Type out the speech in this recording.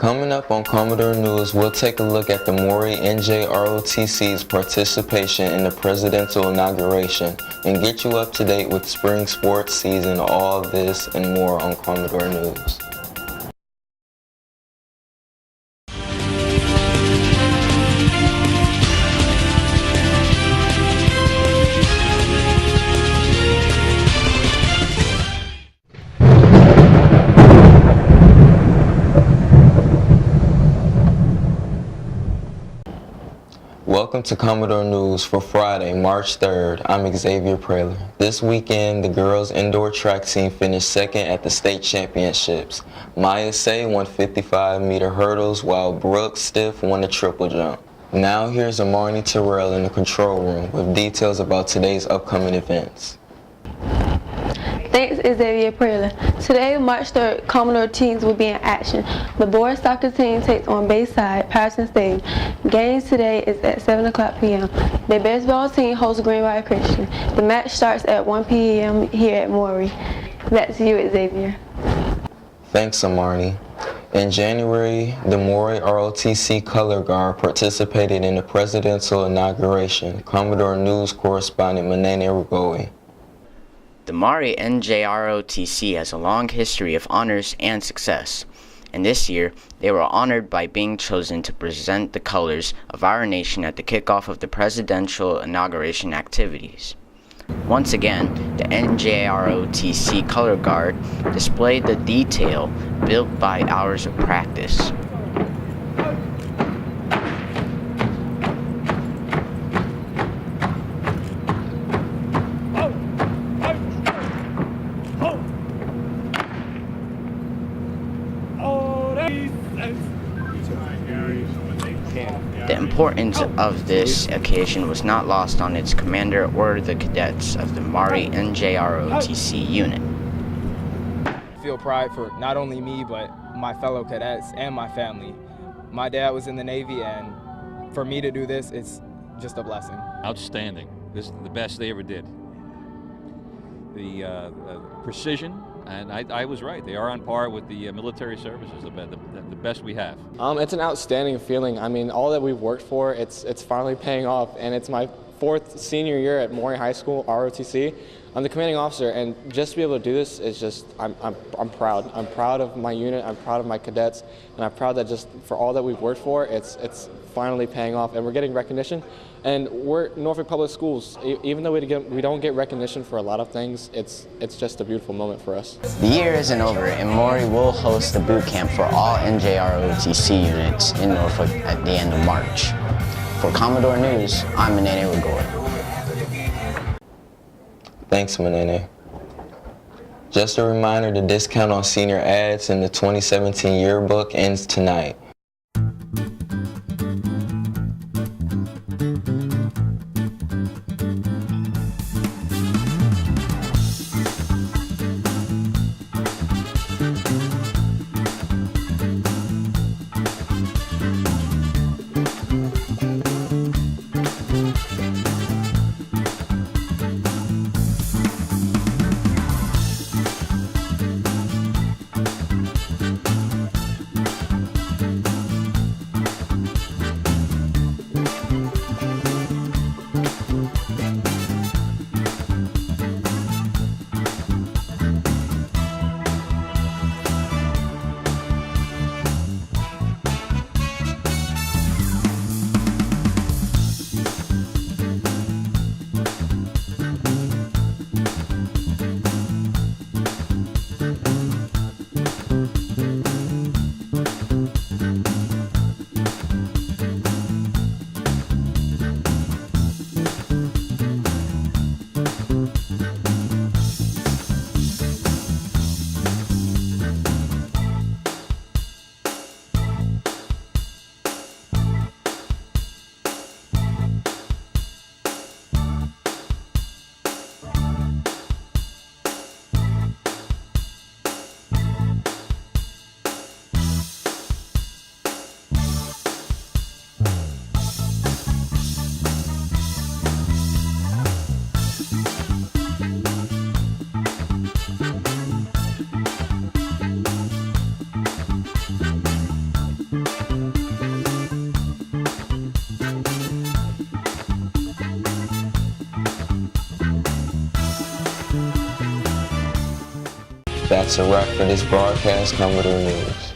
Coming up on Commodore News, we'll take a look at the Maury NJROTC's participation in the presidential inauguration and get you up to date with spring sports season, all this and more on Commodore News. Welcome to Commodore News for Friday, March 3rd. I'm Xavier Praler. This weekend, the girls' indoor track team finished second at the state championships. Maya Say won 55-meter hurdles, while Brooke Stiff won the triple jump. Now here's Amani Terrell in the control room with details about today's upcoming events. Thanks, Xavier Praler. Today, March 3rd, Commodore teams will be in action. The boys soccer team takes on Bayside, Patterson Stadium. Games today is at 7 o'clock p.m. The baseball team hosts Greenbrier Christian. The match starts at 1 p.m. here at Maury. Back to you, Xavier. Thanks, Amani. In January, the Maury ROTC Color Guard participated in the presidential inauguration. Commodore News correspondent Manene Rugoe. The Maury NJROTC has a long history of honors and success, and this year they were honored by being chosen to present the colors of our nation at the kickoff of the presidential inauguration activities. Once again, the NJROTC Color Guard displayed the detail built by hours of practice. The importance of this occasion was not lost on its commander or the cadets of the Maury NJROTC unit. I feel pride for not only me, but my fellow cadets and my family. My dad was in the Navy, and for me to do this, it's just a blessing. Outstanding. This is the best they ever did. The precision, and I was right. They are on par with the military services, the best we have. It's an outstanding feeling. I mean, all that we've worked for, it's finally paying off, and it's my fourth senior year at Maury High School, ROTC. I'm the commanding officer, and just to be able to do this is just, I'm proud. I'm proud of my unit, I'm proud of my cadets, and I'm proud that just for all that we've worked for, it's finally paying off, and we're getting recognition. And we're Norfolk Public Schools. Even though we don't get recognition for a lot of things, it's just a beautiful moment for us. The year isn't over, and Maury will host the boot camp for all NJROTC units in Norfolk at the end of March. For Commodore News, I'm Manene Rugoe. Thanks, Manene. Just a reminder, the discount on senior ads in the 2017 yearbook ends tonight. That's a wrap for this broadcast, Commodore News.